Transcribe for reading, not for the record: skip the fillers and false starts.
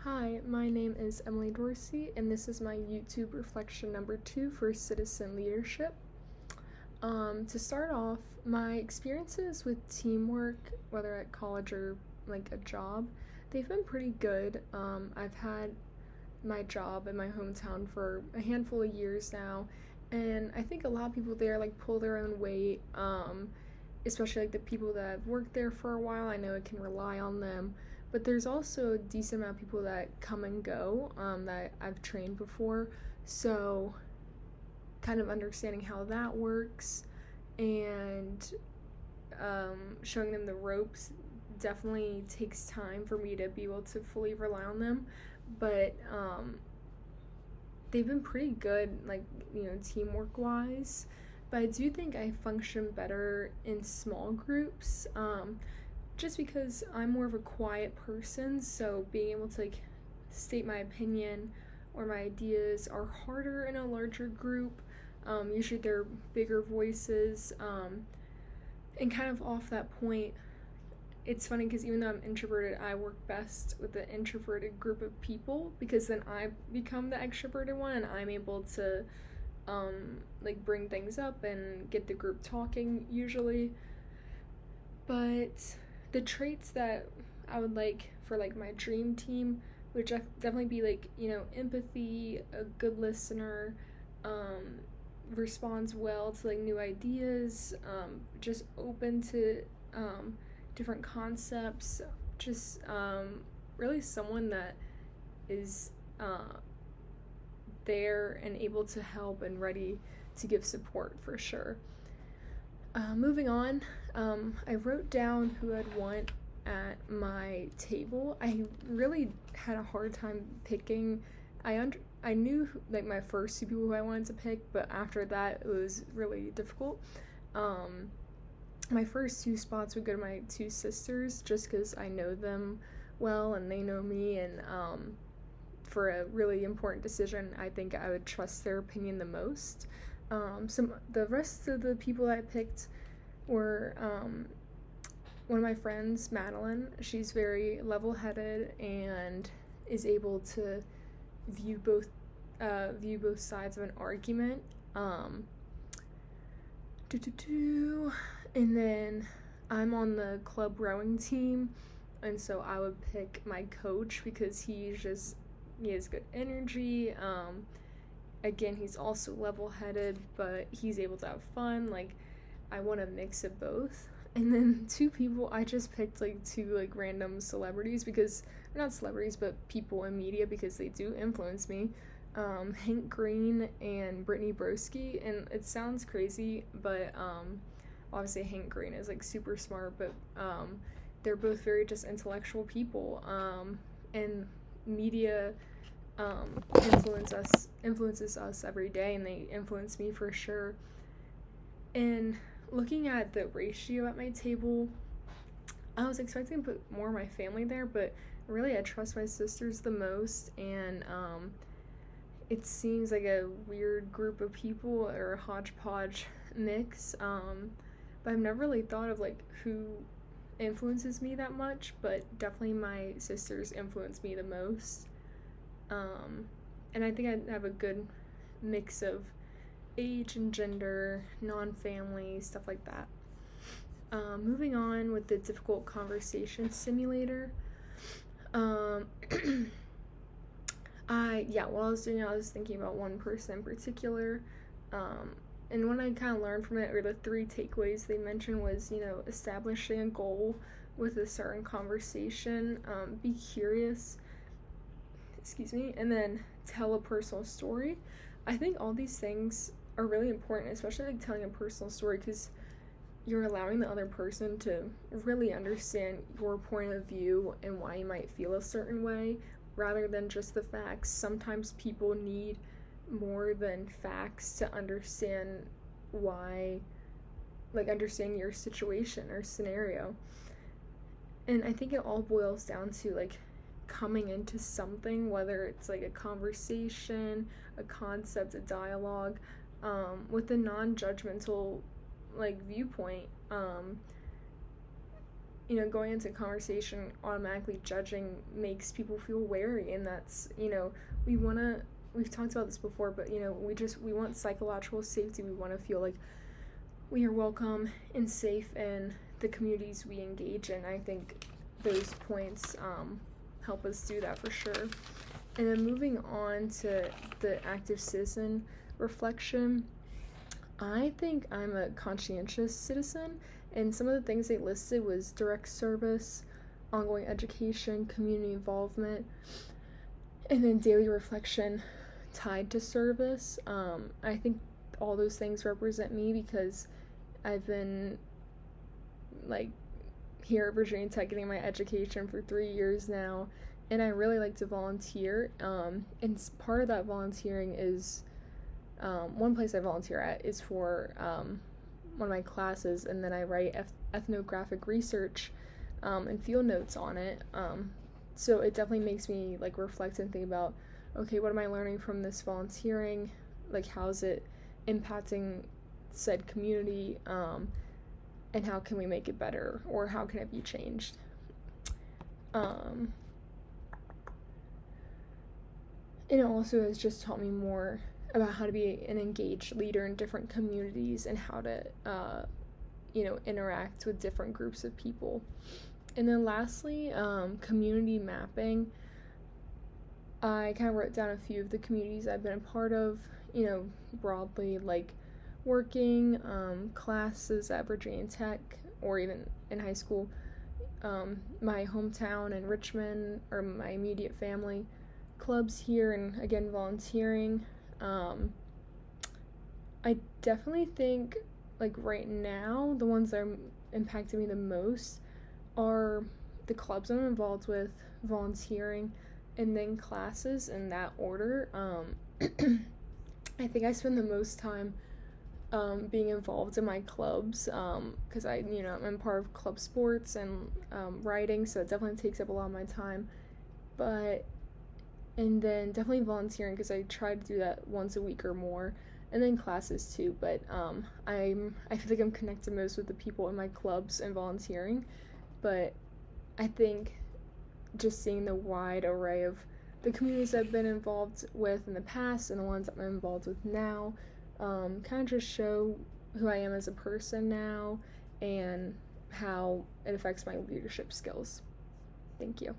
Hi, my name is Emily Dorsey, and this is my YouTube reflection number 2 for citizen leadership. To start off, my experiences with teamwork, whether at college or like a job, they've been pretty good. I've had my job in my hometown for a handful of years now, and I think a lot of people there like pull their own weight, especially like the people that have worked there for a while. I know I can rely on them, but there's also a decent amount of people that come and go, that I've trained before, so kind of understanding how that works and showing them the ropes definitely takes time for me to be able to fully rely on them, but they've been pretty good, like, teamwork wise. But I do think I function better in small groups, just because I'm more of a quiet person, so being able to like state my opinion or my ideas are harder in a larger group. Usually they're bigger voices, and kind of off that point, it's funny because even though I'm introverted, I work best with an introverted group of people because then I become the extroverted one and I'm able to like bring things up and get the group talking usually. But the traits that I would like for like my dream team would definitely be like, empathy, a good listener, responds well to like new ideas, just open to different concepts, just really someone that is there and able to help and ready to give support for sure. Moving on, I wrote down who I'd want at my table. I really had a hard time picking. I knew like my first two people who I wanted to pick, but after that it was really difficult. My first two spots would go to my two sisters just because I know them well and they know me, and for a really important decision, I think I would trust their opinion the most. The rest of the people I picked were one of my friends, Madeline. She's very level-headed and is able to view both sides of an argument. And then I'm on the club rowing team, and so I would pick my coach because he has good energy. Again, he's also level-headed, but he's able to have fun. Like, I want a mix of both. And then two people, I just picked like two like random celebrities because they're not celebrities, but people in media because they do influence me. Hank Green and Brittany Broski, and it sounds crazy, but obviously Hank Green is like super smart, but they're both very just intellectual people, and media influences us every day, and they influence me for sure. And looking at the ratio at my table, I was expecting to put more of my family there, but really I trust my sisters the most, and it seems like a weird group of people or a hodgepodge mix, but I've never really thought of like who influences me that much, but definitely my sisters influence me the most. And I think I have a good mix of age and gender, non-family, stuff like that. Moving on with the difficult conversation simulator. While I was doing it, I was thinking about one person in particular. And what I kind of learned from it, or the 3 takeaways they mentioned, was, establishing a goal with a certain conversation, be curious, and then tell a personal story. I think all these things are really important, especially like telling a personal story, because you're allowing the other person to really understand your point of view and why you might feel a certain way, rather than just the facts. Sometimes people need more than facts to understand why, like understand your situation or scenario. And I think it all boils down to like coming into something, whether it's like a conversation, a concept, a dialogue, with a non-judgmental like viewpoint. going into conversation automatically judging makes people feel wary, and that's, we've talked about this before, but we want psychological safety. We want to feel like we are welcome and safe in the communities we engage in. I think those points help us do that for sure. And then moving on to the active citizen reflection, I think I'm a conscientious citizen, and some of the things they listed was direct service, ongoing education, community involvement, and then daily reflection tied to service. I think all those things represent me because I've been here at Virginia Tech getting my education for 3 years now, and I really like to volunteer. And part of that volunteering is one place I volunteer at is for one of my classes, and then I write ethnographic research and field notes on it. So it definitely makes me reflect and think about, okay, what am I learning from this volunteering? How's it impacting said community? And how can we make it better, or how can it be changed? And it also has just taught me more about how to be an engaged leader in different communities and how to, interact with different groups of people. And then lastly, community mapping. I kind of wrote down a few of the communities I've been a part of, broadly, working, classes at Virginia Tech, or even in high school, my hometown in Richmond, or my immediate family, clubs here, and again, volunteering. I definitely think, right now, the ones that are impacting me the most are the clubs I'm involved with, volunteering, and then classes in that order. I think I spend the most time being involved in my clubs, because I'm part of club sports and writing, so it definitely takes up a lot of my time. And then definitely volunteering, because I try to do that once a week or more, and then classes too. But I feel like I'm connected most with the people in my clubs and volunteering. But I think just seeing the wide array of the communities I've been involved with in the past and the ones I'm involved with now, kind of just show who I am as a person now and how it affects my leadership skills. Thank you.